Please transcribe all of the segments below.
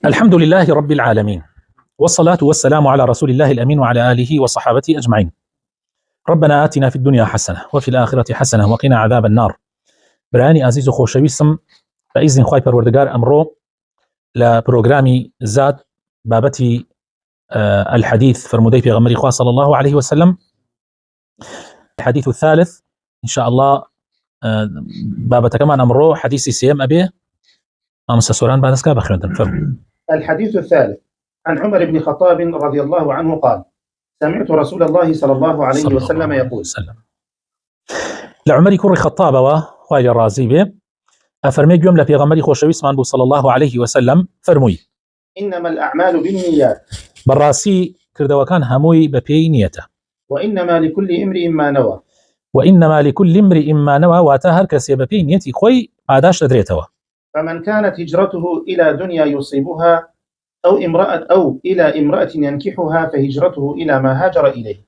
الحمد لله رب العالمين، والصلاة والسلام على رسول الله الأمين وعلى آله وصحابته أجمعين. ربنا آتنا في الدنيا حسنة وفي الآخرة حسنة وقنا عذاب النار. براني عزيز خوشويسم بإذن خواي پروردگار أمرو لبروغرامي زاد بابتي الحديث فرمودي في غمري خواه صلى الله عليه وسلم. الحديث الثالث إن شاء الله بابت كمان أمرو حديثي سيام أبيه أمس سوران بعد اسكا بخير. الحديث الثالث عن عمر بن الخطاب رضي الله عنه قال: سمعت رسول الله صلى الله عليه وسلم يقول: لعمر كر خطاب وخواي الرازي به أفرمي جملة في غمري خوشويسمان صلى الله عليه وسلم فرموي: إنما الأعمال بالنيات، براسي كردوا كان هموي ببي نيته، وإنما لكل امرئ ما نوى، وإنما لكل امرئ ما نوى واتهر كسي ببي نيتي خوي عاداش لدريتوا. فمن كانت هجرته إلى دنيا يصيبها أو إلى امرأة ينكحها فهجرته إلى ما هاجر إليه.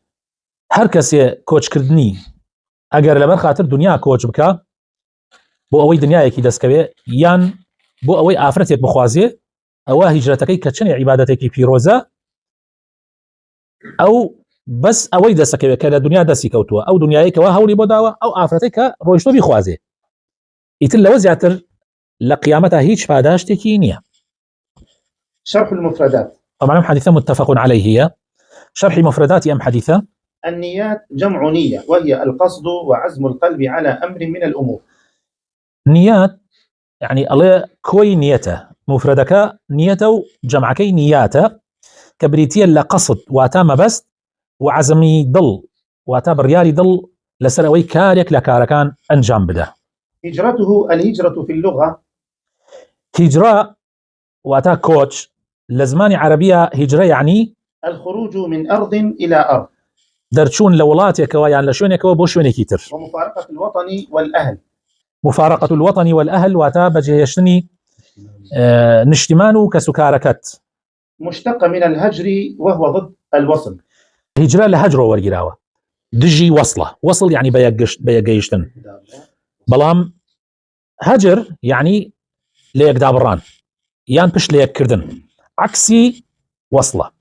هر کسی کوچ کردنی اگر لبر خاطر دنیا کوچ بکا بو اوی دنیایکی دەستکەوێ یان بو اوی ئافرەتێک بخوازێ ئەوە هیجرەتەکەی کە چنێ عیبادەتێکی پیرۆزە ئەو بەس ئەوەی دەستەکەوێت کە لە دنیا دەستی کەوتووە ئەو دنیایەکەوە هەوڵی بۆ داوە ئەو ئافرەتەی کە ڕۆیشتۆ بیخوازێ ئیتر لەوە زیاتر لە قیامەتە هیچ پاداشتێکی نییە. شرح المفردات. طبعا حديثة متفق عليه. هي شرح مفردات أم حديثة. النيات جمع نية، وهي القصد وعزم القلب على أمر من الأمور. نيات يعني الله كوي نيته، مفردك نيته جمعكي نياته كبريتيا لقصد واتام بس وعزمي ضل واتا برياري ضل لسروي كارك لكاركان أنجام بده. هجرته الهجرة في اللغة هجرة واتا كوتش لزماني عربية هجرة يعني الخروج من أرض إلى أرض، درچون لولاتك ويان لشونك وبوشونك تر. ومفارقة الوطن والأهل. مفارقة الوطن والأهل واتا بجيشتني نشتمانو كسكاركت. مشتق من الهجر وهو ضد الوصل. هجرة لهجر ورقراوة دجي وصلة، وصل يعني بيقيشتن، بلام هجر يعني ليك دابران يان بش ليك كردن، عكسي وصلة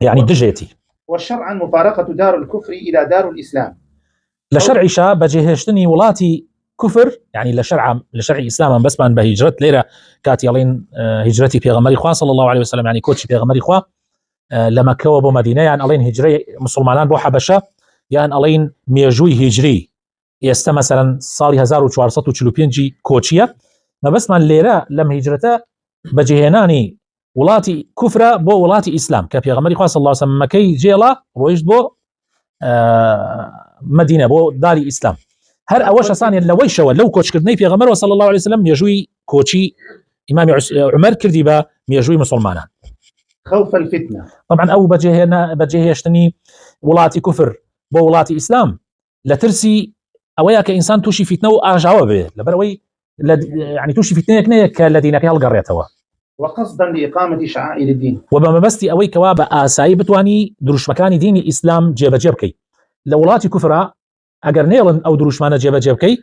يعني دجيتي. والشرعا مفارقة دار الكفر إلى دار الإسلام. لشرعي شا بجيهشتني ولاتي كفر يعني لشرعي إسلاما بس من بهجرت ليرة كاتي يلين هجرتي في غمري خواه صلى الله عليه وسلم يعني كوتش في غمري خواه لما كوبو مدينة يعني ألين هجري مسلمان بو حبشة يعني ألين ميجوي هجري يستا مثلا صالي 1445 كوتشية ما بس من ليرة لم هجرته بجيهناني ولاتي كفرة بو ولاتي إسلام كفي غمري خواه صلى الله عليه وسلم مكي جيلا رويشت بو مدينة بو داري إسلام. هر أوش ثانيا لويشوا لو كوتش كردني في غمر صلى الله عليه وسلم يجوي كوتشي إمام عمر كردي با يجوي مسلمانا خوف الفتنة. طبعا أو بجيه يشتني ولاتي كفر بو ولاتي إسلام لترسي أويا كإنسان توشي فتنة وأجاوب به لبروي يعني توشي فتنة كنيك الذين كهالقريتوا. وقصدا لإقامة شعائر الدين. وبما بستي أوي كواب آساي بتواني دروش مكاني ديني إسلام جيب جيبكي لولاتي كفرة أجر نيلن أو دروش مانا جيب جيبكي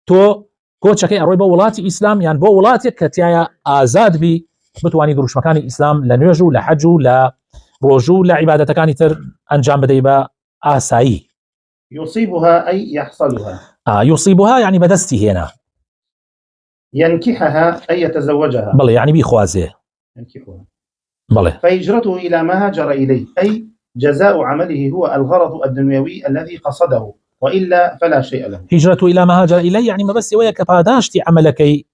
تو كوتشكي أروي بو ولاتي إسلام يعني بو ولاتي كتيايا آزاد بي بتواني دروش مكاني إسلام لنيجو لحجو لروجو لعبادة كاني تر أنجام بديبا آساي. يصيبها أي يحصلها. يصيبها يعني بدستي هنا. ينكحها أي يتزوجها. بلى يعني بيخوازيه. ينكحها. بلى. فهجرته إلى ما هاجر إليه أي جزاء عمله هو الغرض الدنيوي الذي قصده، وإلا فلا شيء له. هجرته إلى ما هاجر إليه يعني ما بس ويا كباداشتي عملكي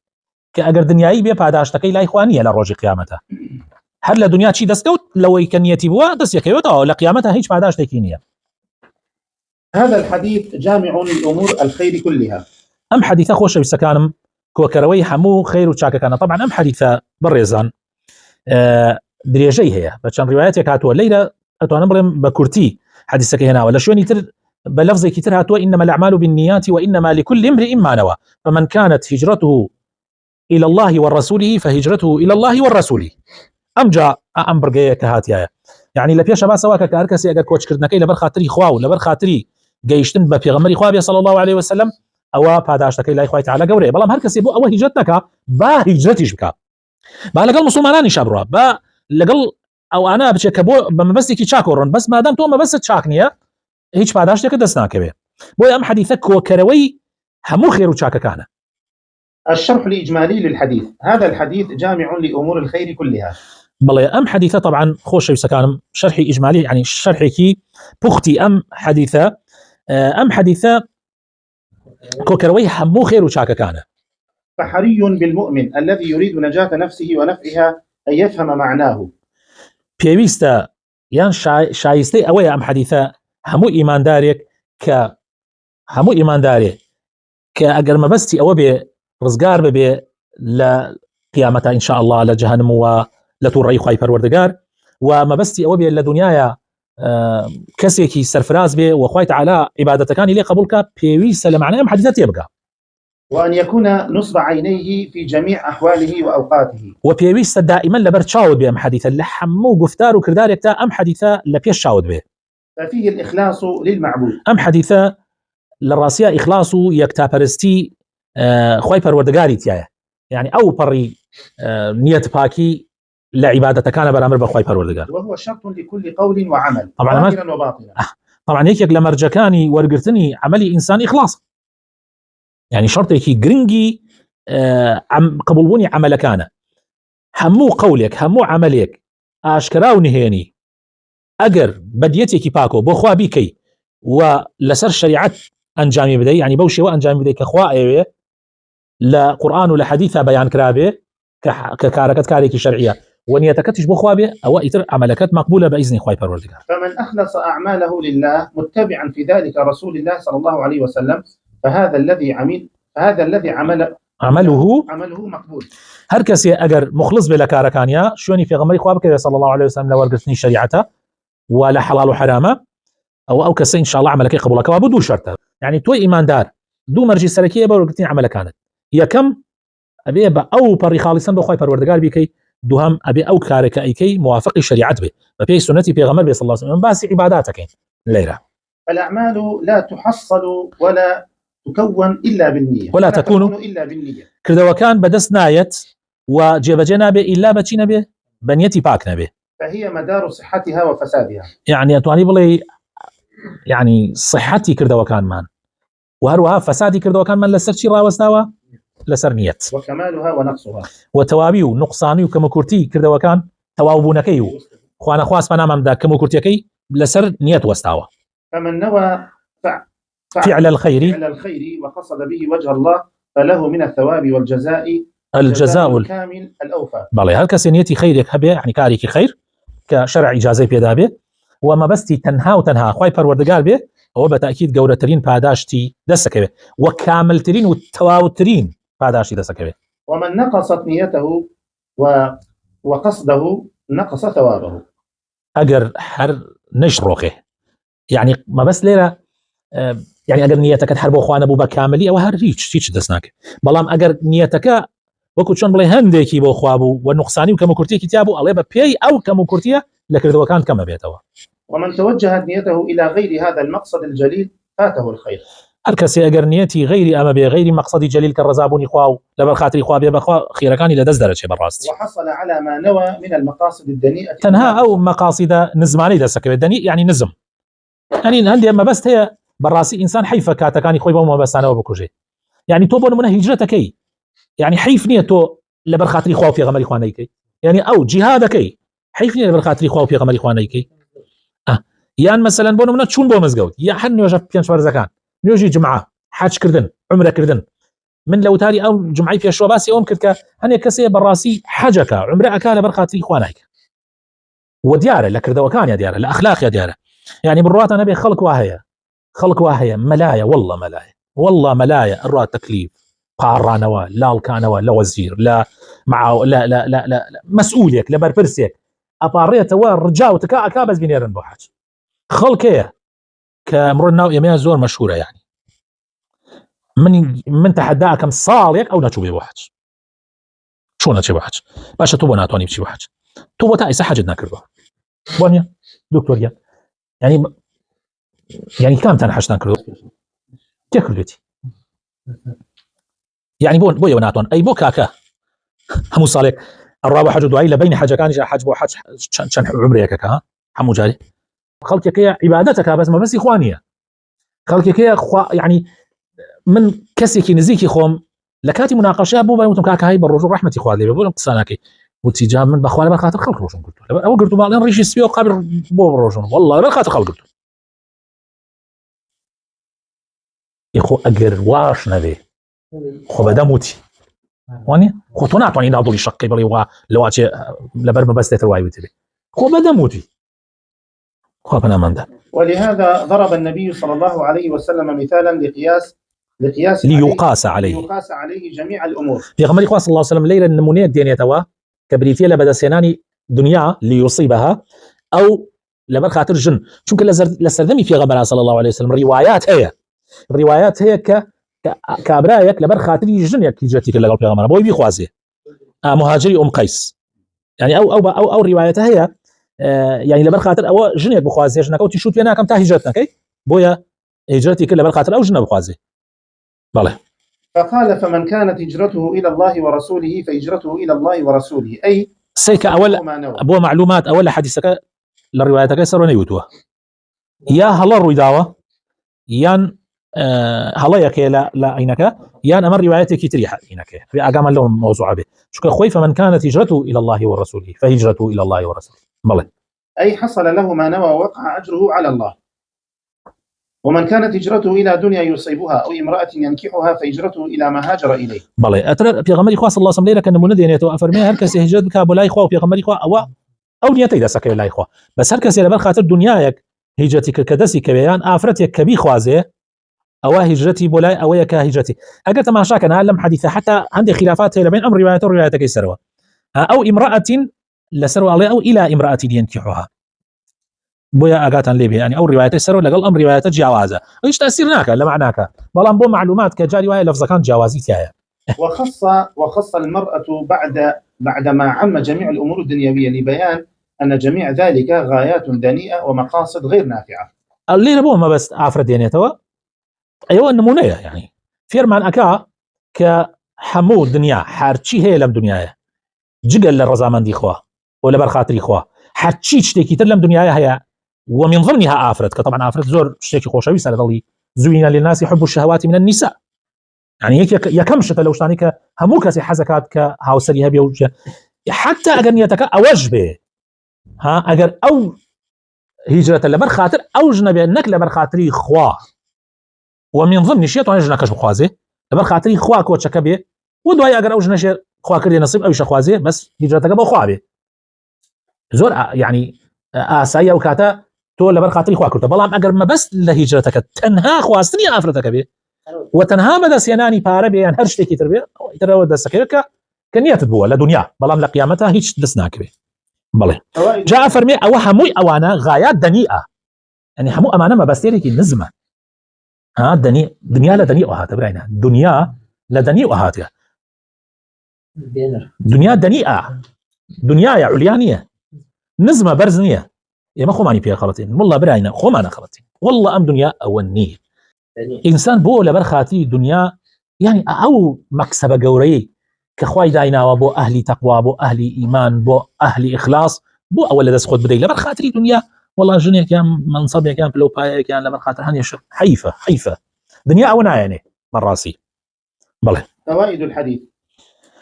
كأجر دنياي بيه باداشتكي لا إخوانية لروج قيامته. هر لدنيا شي دستكوت لو يكنيتي بوا دس يكيوتا لقيامتها هيج باداشتكي نية. هذا الحديث جامع للأمور الخير كلها. أم حديثة خوش بسكانم كوكروي حمو خير وشاكا كان طبعا أم حديثة بريزان دريجي هي بچن رواياتك هاتوا الليلة أتوا نمرم بكورتي حديثك هنا ولا شوني تر بلفظي كتر هاتوا إنما الأعمال بالنيات وإنما لكل امرئ ما نوى فمن كانت هجرته إلى الله ورسوله فهجرته إلى الله والرسول. أم جاء أم برجيك هاتيا يعني لبيا شباب سواك كأركسي أجر كوتش كردنا كي لبر خاطري خواو لبر خاطري جيشتن ببيغمري خوابي صلى الله عليه وسلم أو باداشتكي لا إخوة تعالى قوري بلام هر كسي بو أو هجرتك با هجرتيش بك با لەگەڵ مسلمانانی شابڕوە با لەگەڵ ئەو ئانا بچێت کە بۆ بە مەبەستێکی چاکۆڕن بەس مادام تۆ مەبەست چاک نییە هیچ پاداشتێکە دەست ناکەوێت بۆی ئەم حەدیثە کۆکەرەوەی هەموو خێر و چاکەکانە. الشرح الإجمالي للحديث. هذا الحديث جامع لأمور الخير كلها. بڵێ ئەم حەدیثە طبعا خۆشەویستەکانم شەرحی ئیجمالی ینی شەرحێکی پوختی ئەم حەدیثە کۆکەرەوەی هەموو خێر و چاکەکانە. فحري بالمؤمن الذي يريد نجاة نفسه ونفعها أن يفهم معناه. پێویستە یان شایستەی ئەوەیە ئەم حەدیثە هەموو ئیماندارێک کە ئەگەر مەبەستی ئەوە بێ ڕزگار ببێ لە قیامەتە ئین شاء الله لە جەهەنم و لە تووڕەی خوای پەروەردگار و مەبەستی ئەوە بێ لە دنیاە کەسێکی سەرفراز بێ و خوای تەعالا عیبادەتەکانی لێ قبولکە پێویستە لە معنای ئەم حەدیثە تێبگا. وأن يكون نصب عينيه في جميع أحواله وأوقاته. وبيويست دائما لبر تشاود بأم حديثة لحمو قفتار وكردار يكتا أم حديثة لبيش شاود به. ففيه الإخلاص للمعبود. أم حديثة للراسية إخلاص يكتا برستي خواي پروردگاری تيايا يعني أو بري نية باكي لعبادة كان برامر بخواي پروردگار. وهو شرط لكل قول وعمل ظاهرا وباطنا. طبعا هيك لمرجكاني ورقرتني عملي إنسان إخلاص. يعني شرطێکی گرنگی قبولبوونی عملەکانە هەموو قولێک هەموو عملێک ئاشکرا و نهێنی ئەگەر بەدیەتێکی پاکۆ بۆ خوا بیکەی و لەسەر شریعەت ئەنجامی بدەی ینی بەو شێوە ئەنجامی بدەی کە خوا ئەوێ لە قورئان و لە حەدیثە بەیان کرابێ کە کارەکەت کارێکی شەرعیە و نیەتەکەتیش بۆ خوا بێ ئەوە ئیتر عملەکەت مەقبولە بە ئیزنی خوای پەروەردگار. فمن أخلص أعماله لله متبعا في ذلك رسول الله صلى الله عليه وسلم فهذا الذي عمله مقبول. هر کسی اگر مخلص به لکارکانیا شونی پیغمبری خواب بکره صلی الله علیه وسلم لورگرتنی شریعته ولا حلال و حرامه او کسی ان شاء الله عملك قبولك وابدو شرطه يعني تو ایماندار دو مرجی سرکیه بورگرتنی عملکانت یکم ابي او پری خالصا بخوای پروردگار بیکی دوهم ابي او کارک ایکی موافق شریعت به و پی سنتی پیغمبر صلی الله علیه وسلم بس عباداتك لیره. الأعمال لا تحصل ولا تكون إلا بالنية ولا تكون إلا بالنية. کردەوەکان بەدەست نایەت و جێبەجێ نابێ ئیلا بەچی نەبێ بەنیەتی پاک نەبێ. فهي مدار صحتها وفسادها. يعني ئەتوانی بڵێ يعني صحەتی کردەوەکانمان و هەروەها فەسادی کردەوەکانمان لەسەر چی ڕاوەستاوە لەسەر نیەت وكمالها ونقصها و تەواوی و نوقسانی و کەموکورتی کردەوەکان تەواوبوونەکەی و خوانەخواست بەنامەمدا کەموکورتیەکەی لەسەر نیەت وەستاوە. فمن نوى فعل الخير وقصد به وجه الله فله من الثواب والجزاء الجزاء الكامل الأوفى. بەڵێ هەر کەسێ نیەتی خەیرێک هەبێ يعني کارێکی خەیر کە شەرع ئیجازەی پێدا بێ و مەبەستی تەنها و تەنها خوای پەروەردگار بێ ئەوە بەتاکید گەورەترین پاداشتی دەسەکەوێت و کاملترین و تەواوترین پاداشتی دەسەکەوێت. ومن نقصت نيته وقصده نقص ثوابه. ئەگەر هەر نەیشڕۆخێ يعني مەبەست لێرە يعني ئەگەر نیەتەکەت هەر بۆ خوا نەبوو بە کاملی ئەوە هەر هیچ دەست ناکە. بەڵام ئەگەر نیەتەکە وەکو چۆن بڵێ هەندێکی بۆ خوا بوو و نوقسانی و کەموکورتیەکی تیا بوو ئەڵێ بە پێی ئەو کەموکورتیە لە کردەوەکان کەمە بێتەوە. ومن توجهت نيته إلى غير هذا المقصد الجليل فاته الخير. هەر کەسێ ئەگەر نیەتی غەیری ئەمە بێ غەیری مەقصدی جەلیل کە ڕزابوونی خوا و لەبەر خاتری خوا بێ بەخوا خێرەکانی لەدەست دەرەچێ بەڕاستی. وحصل على ما نوى من المقاصد الدنيئة. تەنها ئەو مەقاصیدە نزمانەی دەسەکەوێت دەنی يعني نزم يعني هەندێک مەبەست هەیە بەڕاستی ئینسان حیفە کاتەکانی خۆی بەو مەبەستانەوە بکوژێ. يعني تۆ بۆ نمونە هیجرەتەکەی يعني حیف نییە تۆ لەبەر خاتری خوا و پێغەمبەری خوا نەیکەی يعني ئەو جیهادەکەی حیف نییە لەبەر خاتری خوا و پێغەمبەری خوا نەیکەی. یان مەسەلەن بۆ نمونە چوون بۆ مزگەوت یا هەر نوێژە پێنج فەرزەکان نوێژی جمعە حەجکردن عومرەکردن من لە وتاری ئەو جمعەی پێشوە باسی ئەوم کرد کە هەندێک کەسێ بەڕاستی حەجەکە عومرەکە لەبەر خاتری خوا نایکە و دیارە لە کردەوەکانیە دیارە لە ئەخلاقیە دیارە يعني بڕواتە نەبێ خەڵک وا هەیە مەلایە والله مەلایە ئەڕوا تەکلیف قاڕانەوە لاڵکانەوە لە وەزیر لە مەسئولێک لە بەرپرسێک ئەپاڕێتەوە ڕجاوتەکە ئەکا بەس بینێرن بۆ حەج خەڵکەیە کە ئەمڕۆ ناو ئێمەیە زۆر مەشهورە يعني من تحدى كم صالك او ناتشو بي واحد شو ناتشي واحد باشا تو ناتواني بشي واحد تو تايسه حاجه ناكروا بونيا دكتوريا يعني كم تاع حاجه ناكروا تاكلتي يعني بويا وناتون اي بو كاكا همو صالك الرابع حج دوای لبين حج كان حج بو حج شن عمرك كا حمو جاري خلقك يا عبادتك بس ما بس اخوانيه خلقك يا يعني من كسيكي نزيكي خوم لكاتي مناقشه بو بايمتم كاك هاي بالرجوع رحمه اخواني بقول قصاناكي وتجاه من بخوالي بخاطر خلق روشن قلت او قلت ما ريش يسبيو قبل بو روشن والله بخاطر خلق قلت يخو اجر واش نبي خو بدا موتي واني خو تونات واني ناضوا يشقي بري وا لواتي لبرم بس تروي وتبي خو بدا موتي خو انا من ولهذا ضرب النبي صلى الله عليه وسلم مثالا لقياس ليقاس عليه جميع الامور. في غمر صلى الله عليه وسلم ليله النمونيه دينيه توا كبريتيه لبدا سيناني دنيا ليصيبها او لبر خاطر جن شنك لسردمي في غمر صلى الله عليه وسلم الروايات هي كابرايك لبر خاطر جن يك جاتي كلا في غمر بو بيخوازي مهاجري قيس يعني او روايتها هي يعني لبر خاطر او جن يك بخوازي جنك او تشوت لنا كم تا هجرتنا كي بويا هجرتي كلا لبر خاطر او جن بخوازي بله. فقال فمن كانت هجرته الى الله ورسوله فهجرته الى الله ورسوله اي سيك اول ابو معلومات اول حديثك للروايتك سروني يوتوا يا هلا رويداوه يان هلا يك لا عينك يان امر روايتك تريح عينك في اقام لهم موضوع به شكو خوي فمن كانت هجرته الى الله ورسوله فهجرته الى الله ورسوله بله اي حصل له ما نوى ووقع اجره على الله. ومن كانت هجرته الى دنيا يصيبها او امراه ينكحها فهجرته الى ما هاجر اليه. بله اترى في غمر اخوه صلى الله عليه وسلم ليله كان من دينته افرمي هر كس هجرت كابولاي اخوه في غمر اخوه او نيتي دسك لا اخوه بس هر كس لبر خاطر دنياك هجرتك كدسي كبيان افرتك كبي خوازه او هجرتي بولاي او يك هجرتي اجت ما شاكنا لم حديثه حتى عندي خلافات بين امر روايتك يسروا او امراه لسروا عليه او الى امراه ينكحها بويا اغاتن ليبي يعني او روايات السر لقل امر روايات جوازه ايش تاثيرناك لا معناك بلان بو معلومات كجاري وهي لفظ كان جوازيتها يعني. وخص المراه بعد ما عم جميع الامور الدنيويه لبيان ان جميع ذلك غايات دنيئه ومقاصد غير نافعه. اللي نبوه ما بس افرد دينيتوا ايوه النمونه يعني فيرمان اكا كحمود دنيا حارتشي هي لم دنيايه جقل للرزامان دي اخوه ولا برخاطري اخوه حتشي تشتكي تلم دنيايه هي ومن ضمنها افرد طبعا افرد زور شتيكي خوشوي سال ضلي زوين للناس يحب الشهوات من النساء يعني هيك يا كم شت لو شانيك هموك سي حزكات كهاوسري هبي حتى اغنيتك اوجبه ها اگر او هجره لبر خاطر او جنبي انك لبر خاطري خوا ومن ضمن شيء طبعا جنكش بخوازه لبر خاطري خوا كو تشكبه ودواي اگر او جنشر خوا كردي نصيب او شخوازه بس هجرتك بخوابه زور يعني اسايا وكاتا تو لبر خاطري خوا كرت بلام اگر ما بس لهجرتك تنها خواستني افرتك به وتنها بدس يناني باربي يعني هر شتي تربيه ترى ودسكيرك كنيات بو لا دنيا بلام لقيامتها هيك دسناك به بله جاء فرمي او هموي اوانا غايات دنيئه يعني همو امانه ما بس تيري نزمه ها دنيا لا دنيئه هات برينا دنيا لا دنيئه هات دنيا دنيئه دنيا يا عليانيه نزمه برزنيه يا ما خماني فيها خلطين والله براينا خمانه خلطين والله ام دنيا او النيه انسان بو لبر خاتي دنيا يعني او مكسب قوري كخواي داينا وبو اهلي تقوى بو اهلي ايمان بو اهلي اخلاص بو اول دس خد بدي لبر خاطري دنيا والله جنيه كان منصب كان بلو باي كان لبر خاطر هني حيفه دنيا او يعني من راسي بله. فوائد الحديث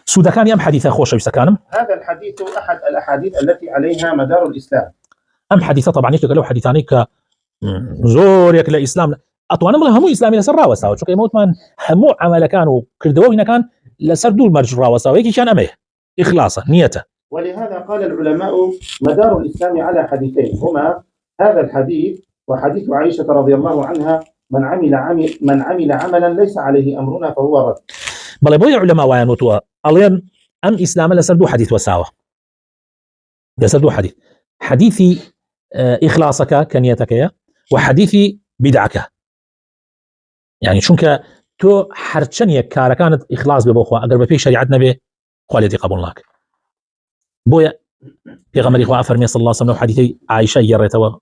سودا كان يم حديث خوش يسكانم هذا الحديث احد الاحاديث التي عليها مدار الاسلام ام حديثه طبعا يتقالوا حديثاني ك زور يك الاسلام اطوان همو اسلامي لسر راوسا شو كيموت من همو عمل كانوا كردوه كان لسردو المرج راوسا ويكي كان امه اخلاصا نيته. ولهذا قال العلماء مدار الاسلام على حديثين هما هذا الحديث وحديث عائشه رضي الله عنها من عمل عملا ليس عليه امرنا فهو رد. بل بوي علماء وينوتوا الين ام اسلام لسردو حديث وساوه لسردو حديثي اخلاصك كنيتك وحديثي بدعك يعني شونك تو حرچنيه كار كانت اخلاص ببوخو اگر بفي شريعتنا به قالتي قبول لك بويا في غمر اخوه افرمي صلى الله عليه وسلم حديث عائشه يرتوا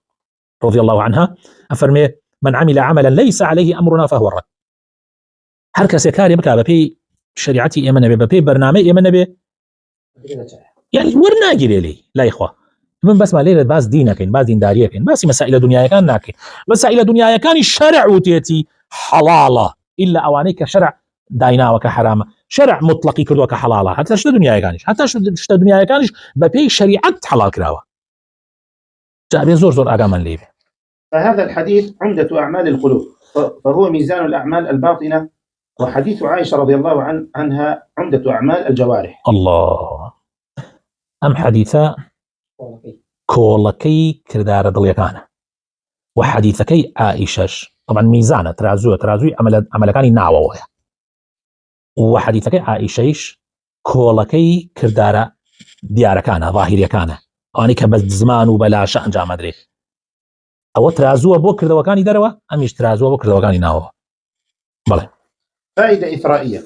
رضي الله عنها افرمي من عمل عملا ليس عليه امرنا فهو رد هر كس كاري بك بفي شريعتي يمن به بفي برنامج يمن به يعني ورناگیرێ لێ لای خوا من بەسمە لێرە باس دینەکەین باس دینداریەکەین باسی مەسائلە دنیایەکان ناکەین مەسائلە دنیایەکانی شەرع وتێتی حەڵاڵە إلا ئەوانەی کە شەرع دایناوە کە حرامە شەرع مطلقی کردووە کە حەڵاڵە هەتا شتە دنیایەکانیش هەتا شتە دنیایەکانیش بە پێی شەریعەت حەڵال کراوە جابێ زۆر ئاگامان لێ بێ. فهذا الحديث عمدة أعمال القلوب فهو ميزان الأعمال الباطنة، وحديث عائشة رضي الله عنها عمدة أعمال الجوارح. الله أم حديثة كولكي كردار دڵیەکانە وحديثكي عائشەش طبعا ميزانة ترازوي عملەکانی ناوەوەیە وحديثكي عائشەش كولكي كردارە دیارەکانە ظاهریەکانە ئەوانەی کە بە زمان و بەلاشە ئەنجامەدرێ ئەوە ترازووە بۆ کردەوەکانی دەرەوە ئەمیش ترازووە بۆ کردەوەکانی ناوەوە. بەڵێ فائدة إثرائية.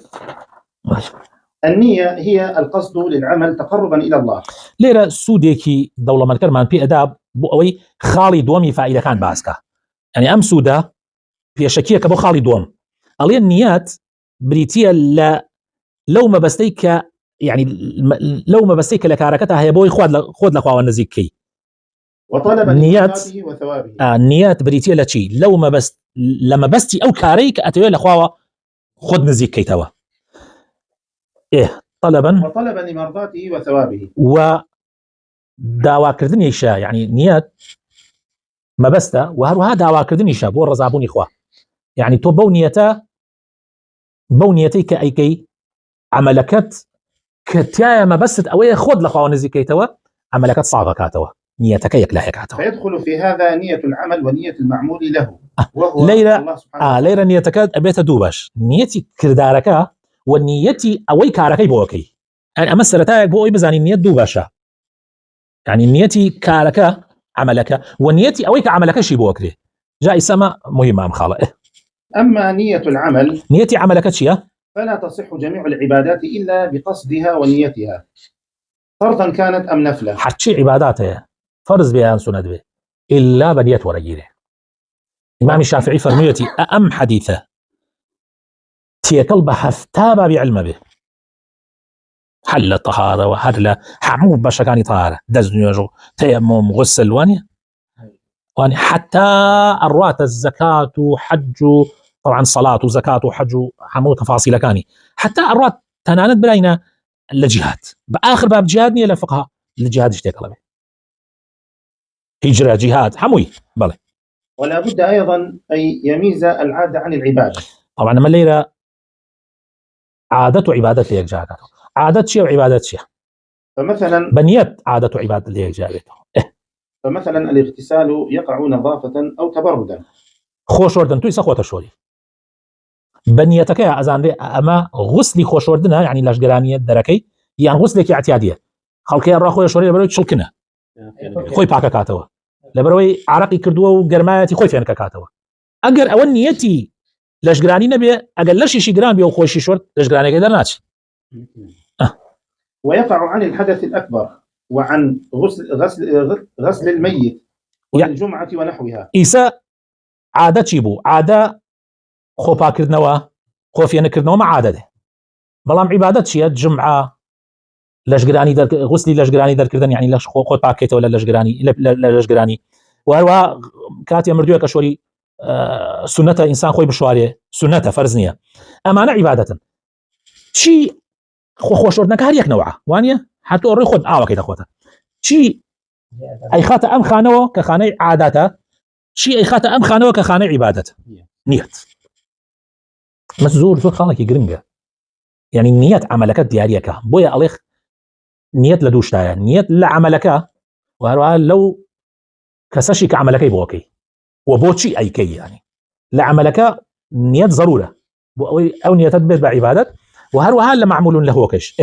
النية هي القصد للعمل تقربا إلى الله. لێرە سوودێکی دەوڵەمەندکەرمان پێ ئەدا بۆ ئەوەی خاڵی دووەمی فائیدەکان باسکە یعنی ئەم سوودە پێشەکیە کە بۆ خاڵی دووەم ئەڵێن نیەت بریتیە لەو مەبەستەی کە يعني لو ما بستيك لك حركتها هي بوي خود لك خوا نزيكي وطلب مرضاته وثوابه النيات بريتيه لشي لو ما بس لما بستي او كاريك اتوي لخوا خود نزيكي توا طلبا وطلبا لمرضاته وثوابه و داوا كردني شا يعني نيات ما بستا وهروها داوا كردني شا بو رزابوني خوا يعني تو بونيتي كايكي عملكت كتايا ما بست أوي خود لخوا نزيكيتوا عملكات صعبة كاتوا نيتك يكلا كاتوا فيدخل في هذا نية العمل ونية المعمول له وهو ليرة الله سبحانه ليرة نيتك أبيت دوباش نيتي كردارك ونيتي أوي كاركي بوكي يعني أما السرتايك بوي بزاني نية دوباشا يعني نيتي كارك عملك ونيتي أوي كعملك شي بوكري جاء سما مهمة أم خالة أما نية العمل نيتي عملك شيء فلا تصح جميع العبادات إلا بقصدها ونيتها فرضا كانت أم نفلا. حتشي عباداتها فرض بيان سنة بي إلا بنية ورجيله. إمام الشافعي فرميتي أم حديثة تيكل بحفتابا بعلم به حل الطهارة وحل حمود بشكاني طهارة دزن يجو تيمم غسل واني حتى الروات الزكاة وحج طبعا صلاة وزكاة وحج وحمود تفاصيل كاني حتى الروات تنانت بلاينا لجهاد بآخر باب جهاد نية لفقها الجهاد اشتيك الله هجرة جهاد حموي بلى. ولا بد أيضا أن يميز العادة عن العبادة. طبعا لما الليلة عادة وعبادة ليك جاءته عادة شيء وعبادة شيء فمثلا بنيت عادة وعبادة ليك جاءته فمثلا الاغتسال يقع نظافة أو تبردا خوش وردن توي سخوة شوري بنيتك يا أزان لي أما غسلي خوش وردنها يعني لاشقرانية دركي يعني غسلك اعتيادية خلقي الراخوية شوري لبروي تشلكنا خوي باكا كاتوا لبروي عرقي كردوا وقرمايتي خوي فينك كاتوا أقر أول نيتي لاشقراني نبي أقل لشي شقران بيو خوشي شورت لاشقراني قدر ناتش ويقع عن الحدث الأكبر وعن غسل الميت والجمعة ونحوها. إيسا عادة چيبو عادة خوبا كردنوا خوفيا نكردنوا ما عادة بلام عبادة شيء جمعة لاشقراني در غسلي لاشقراني در كردن يعني لاش خوبا كيتا ولا لاشقراني وهو كاتي مردوية كشوري سنة إنسان خوي بشواري سنة فرزنية أمانة عبادة شي خوشوردنك هر يك نوعه وانية حتى أوري خود كيتا خوتا شي أي خاطئ أم خانوا كخانة عادته شي أي خاطئ أم خانوا كخانة عبادته نيت مسزور زور خالك يقرنجا يعني النيات عملك دياريك بويا أليخ نيت لدوشتايا نيت لعملك وهروها لو كسشي كعملك يبوكي وبوتشي أي كي يعني لعملك نيت ضرورة أو نيت تدبر بعبادة وهروها لمعمول له كيش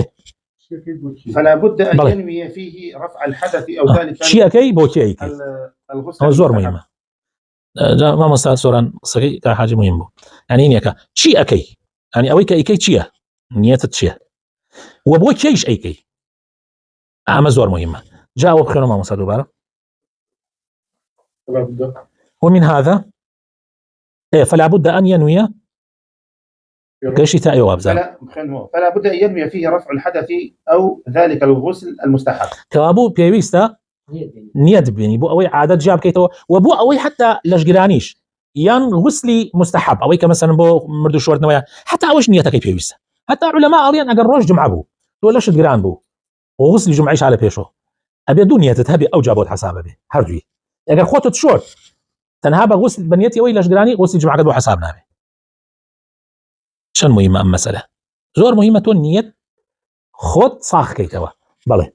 فلا بد أن ينوي فيه رفع الحدث أو ذلك شيء كي بوتشي أي كي زور مهمة ما مستعد سوران صغير كحاجة مهمة يعني إنك شيء أكي يعني أويك أي كي شيء نية شيء وبوي شيء أي كي زور مهمة جاء بخير ما مستعد بارا ومن هذا فلا بد أن ينوي كشتاء أيوة بزال فلا بد أن ينوي فيه رفع الحدث أو ذلك الغسل المستحب. كابو بيويستا نيت بيني بو أوي عادة جاب كيتو وبو أوي حتى لشجرانيش ين غسلي مستحب أوي كمثلا بو مردو شورت نويا حتى أوش نيتك بيويستا حتى علماء أليان أجر روج جمعة بو ولا شجران بو وغسل جمعيش على بيشو أبي دنيا تتهبي أو جابوت حسابه به هرجي أجر خوتو شورت تنهاب غسل بنيتي أوي لشجراني غسل جمعة قدو حسابنا به شن مهمة أم مسألة زور مهمة النية خود صاخ كيتوا بله.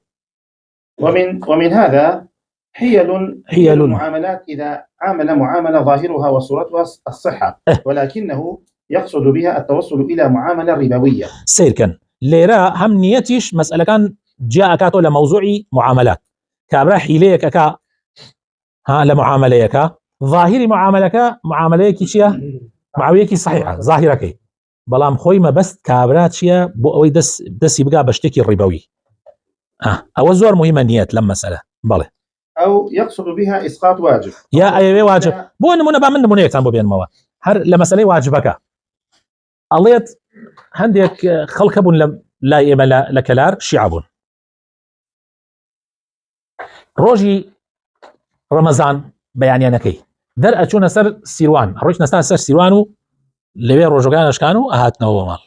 ومن هذا حيل المعاملات إذا عامل معاملة ظاهرها وصورتها الصحة ولكنه يقصد بها التوصل إلى معاملة ربوية. سير كان ليرا هم نيتيش مسألة كان جاء كاتو لموضوع معاملات كابرا حيليك أكا ها لمعامليك ظاهري معامليك شيا معويك صحيحة ظاهرك بلام خوي ما بس كابرات شيا بو أوي دس يبقى بشتكي الربوي أو زور مهمة نيات لما مسألة بله أو يقصد بها إسقاط واجب يا أي واجب بو نمونا بعمل نمونية تنبو بين موا هر لمسألة واجبك أليت هنديك خلقب لا إيما لكلار شعب روجي رمضان بياني نكي در أتشونا سر سيروان روش نستان سر سيروانو لبي روجوغانش كانوا أهاتنا هو مال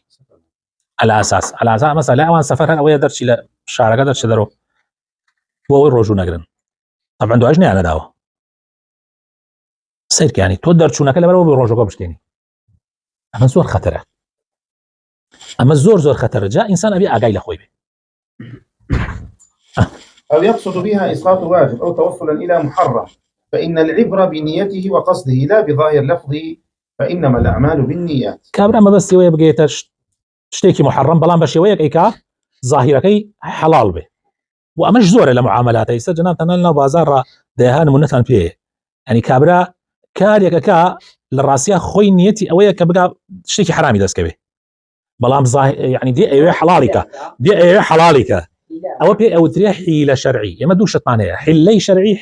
على أساس مثلا أوان سفر أو يدرش إلى شارع قدر شدرو هو الروجو نقرن طبعا دو أجني على داوة سيرك يعني تودر شو نكلا برو بروجو قبشتيني أما زور خطرة أما زور خطرة جاء إنسان أبي أقاي لأخوي بي أو يقصد بها إسقاط واجب أو توصلا إلى محرم فإن العبرة بنيته وقصده لا بظاهر لفظه فإنما الأعمال بالنيات. كابرا ما بس يوي بقيتش تشتكي محرم بلان باش يويك إيكا ظاهركي حلال به وأمش زور لمعاملات يسا جناب تنالنا بازار دهان منتان فيه يعني كابرا كاريك كا للراسية خوي نيتي أويا كبقى تشتكي حرامي داس كبه بلان ظاهر يعني دي أيوه حلالك أو بي أو تريح حيلة شرعي ما دوش معناها حيلي شرعي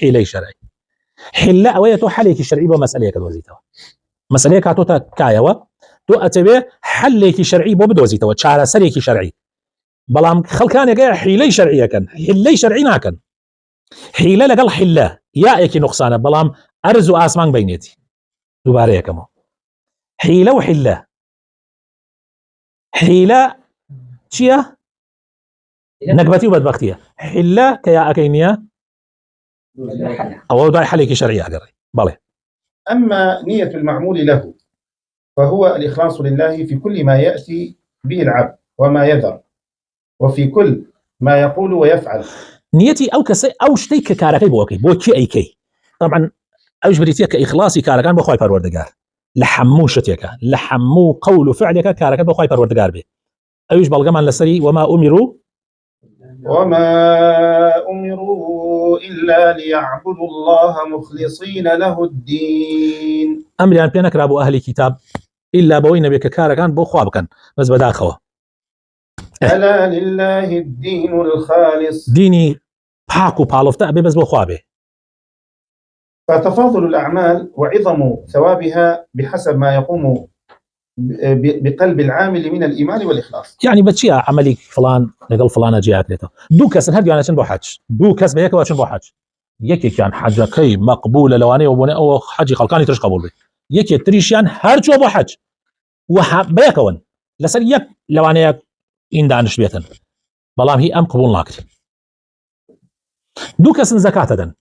حيلة أويا تو حليك الشرعي بمسألة كدوزيتها مسألة كاتوتا كايوا تو أتبه حليك شرعي بو بدوزيتها وتشارة سريك شرعي بلام خلكان يقع حيلي شرعية كان حيلي شرعي ناكن حيلة لقل حيلة يا إيكي نقصانة بلام أرزو آسمان بينيتي دوباره كمو حيلة وحيلة حيلة شيا نقبتي وبدبختية حيلة كيا أكينية أو داي حليك شرعية قري بالي. أما نية المعمول له فهو الإخلاص لله في كل ما يأتي به العبد وما يذر وفي كل ما يقول ويفعل. نيتي أو كسي أو شتيك كاركي بوكي أي كي طبعا أوش بريتيك كإخلاصي كاركان بخواي پروردگار لحمو شتيك لحمو قول فعلك كاركي بخواي پروردگار به أوش بلغمان لسري وما أمروا إلا ليعبدوا الله مخلصين له الدين. أمريان بينك رابو أهل كتاب إلا بوين بك كاركان بخواب كان بس بداخوا ألا لله الدين الخالص ديني باكو بالوفتا بس بخوابه. فتفاضل الأعمال وعظم ثوابها بحسب ما يقوم بقلب العامل من الإيمان والإخلاص. يعني بتشيا عملي فلان لقل فلان جاءت لته دوكس هدي أنا شن بحج دوكس بيك وشن بحج يكي كان حاجة كي مقبولة لو أنا وبني أو حجي خلقاني ترش قبول بي يكي تريشان هرشو بحج وبيكون لسر يك لو أنا إن دانش بيتن بلام هي أم قبول ناكري دوكس زكاة دن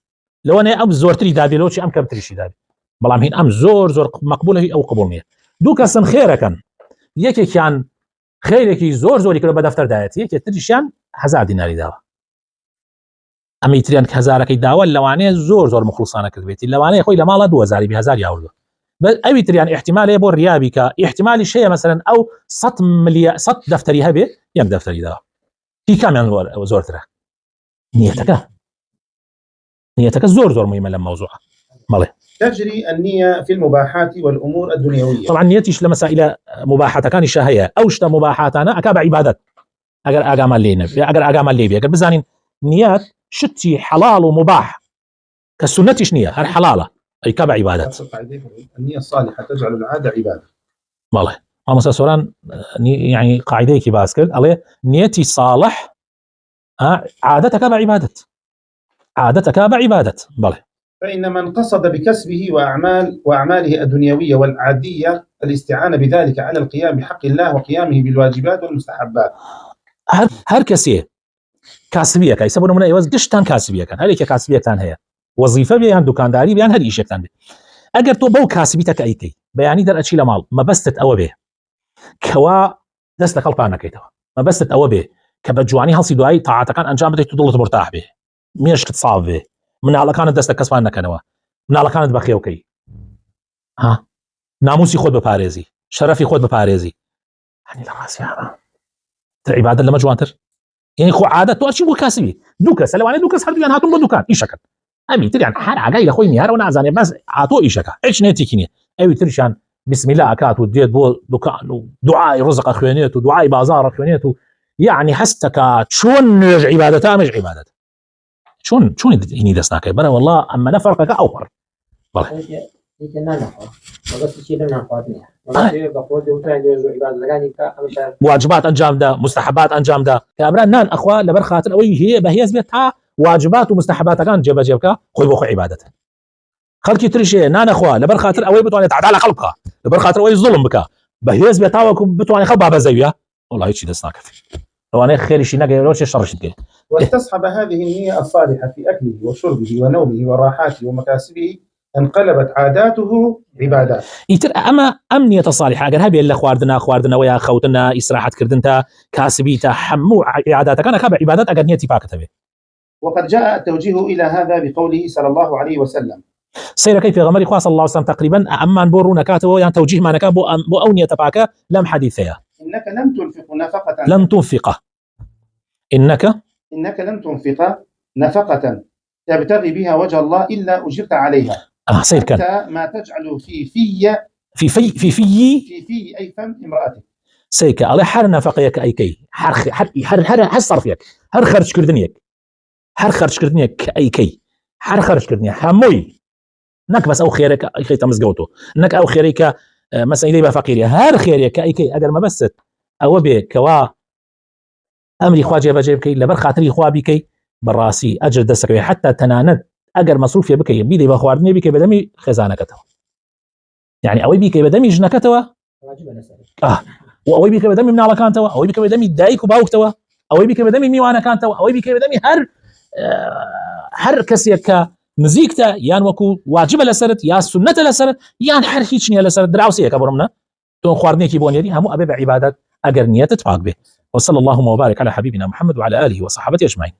لو أنا أم زور تري دادي لو شي أم كم تريشي دادي بلام هي أم زور مقبولة هي أو قبول نية دوكس خيرة كان يكي كان خيرك زور كده بدفتر دايتي يكي تريشان 1000 ديناري داوا أمي تريان كهزارك داوا لواني زور مخلصانة كذبيتي لواني خوي لمالا 2000 ب1000 ياورد بل أبي تريان احتمال يبو ريابك احتمال شيء مثلا أو 100 دفتري هبه يم دفتري داوا في كم يعني زور ترى نيتك زور مهمة لما موضوعها مالي. تجري النية في المباحات والأمور الدنيوية. طبعا نيتيش لمسائل مباحات كان شهية أوشتا مباحاتنا أكاب عبادات أجر أقام اللي نبي أجر أقام اللي بي أجر بزانين نيات شتي حلال ومباح كالسنتيش نية هر حلالة أي كاب عبادات. النية الصالحة تجعل العادة عبادة. والله مامۆستا سۆران يعني قاعدەیەکی باس کرد ئەڵێ نیەتی صالح عادەتەکە بە عیبادەت بەڵێ. فإن من قصد بكسبه وأعماله الدنيوية والعادية الاستعانة بذلك على القيام بحق الله وقيامه بالواجبات والمستحبات. هر کەسێ کاسبیەکە ئیسە بۆ نمونە ئێوە گشتان کاسبیەکەن هەرێکە کاسبیەکتان هەیە وەزیفە بێ یان دوکانداری بیان هەر ئیشێکتان بێ ئەگەر تۆ بەو کاسبیتەکە ئەیکەی بەیانی دەرئەچی لە ماڵ مەبەستت ئەوە بێ کەوا دەست لە خەڵقان نەکەیتەوە مەبەستت ئەوە بێ کە بە جوانی هەڵسی دوایی تاعاتەکان ئەنجام بدەیت و دڵت مرتاح بێ مێشکت ساڵ بێ مناڵەکانت دەست لە کەسمان نەکەنەوە مناڵەکانت بەخێوکەی ناموسی خۆت بپارێزی شەرەفی خۆت بپارێزی هەنی لە ڕاستیانە عیبادەت لەمە جوانتر يعني خو عادەت تۆ ئەچی بۆ کاسبی دوو کەس لەوانەیە دوو کەس هەردوویان هاتوون بۆ دوکان ئیشەکەن ئەمی تریان هەر ئاگای لە خۆی نیارەوە نازانێ بەس هاتۆ ئیشەکە هیچ نێتێکی نییە ئەوی تریشان بسم الله ئەکات و دێت بۆ دوکان و دوعای ڕزق خوێنێت و دوعای بازاڕ خوێنێت و یعنی هەستەکە چۆن نوێژ عیبادەتە ئەمەش عیبادەت چۆن هینی دەست ناکەی بەرە والله ئەمە نە فەرقەکە ئەو پڕ بەڵێ واجبات انجام دا مستحبات انجام دا كامران نان اخوا لبر خاطر اوي هي بهيز بيتها واجبات ومستحبات كان جبا جبكا خوي بو عبادته خلقي تريشي نان اخوا لبر خاطر اوي بتواني تعدى خلقها لبر خاطر اوي ظلم بك بهيز بيتها بتواني خبا بزيا والله هيك دسناك لو انا خير شي نقي روش شرش كده واستصحب هذه النية الصالحة في اكله وشربه ونومه وراحاته ومكاسبه انقلبت عاداته عبادات. يتر اما امنيه صالحه اگر هبي الا خواردنا ويا خوتنا استراحت كردنتا كاسبيتا حمو عاداتك انا كبع عبادات اگر نيتي باكته به. وقد جاء التوجيه الى هذا بقوله صلى الله عليه وسلم سير كيف غمر خاص الله وسلم تقريبا اما نبورو نكاته يعني توجيه ما نكا بو اونيه باكه لم حديثها انك لم تنفق نفقه انك لم تنفق نفقه تبتغي بها وجه الله الا اجرت عليها. سير كان حتى ما تجعل في في اي فم امرأتك. سيك الله حر نفقيك اي كي حر صرفيك هر خرج كردنيك اي كي حر خرج كردني هموي نك بس او خيرك اي خي تمزقوتو نك او خيرك مثلا اذا فقير هر خيرك اي كي اگر ما بس او بك كوا امري خواجه بجيبك لبر خاطري خوابيكي براسي اجر دسك حتى تناند اگر مصروف بكي بيدي بخواردني بكي بدمي خزانكته يعني اوي بكي بدمي جنكته واوي بكي بدمي من على كانته اوي بكي بدمي دايك وباوكته اوي بكي بدمي ميوانا كانته اوي بكي بدمي هر كسيك نزيكته يان وكو واجب لسرت يا سنه لسرت يان هر هيچني لسرت دراوسيه كبرمنا تو خواردني كي بونيدي همو ابي بعبادات اگر نيت تفاق به. وصلى اللهم وبارك على حبيبنا محمد وعلى اله وصحبه اجمعين.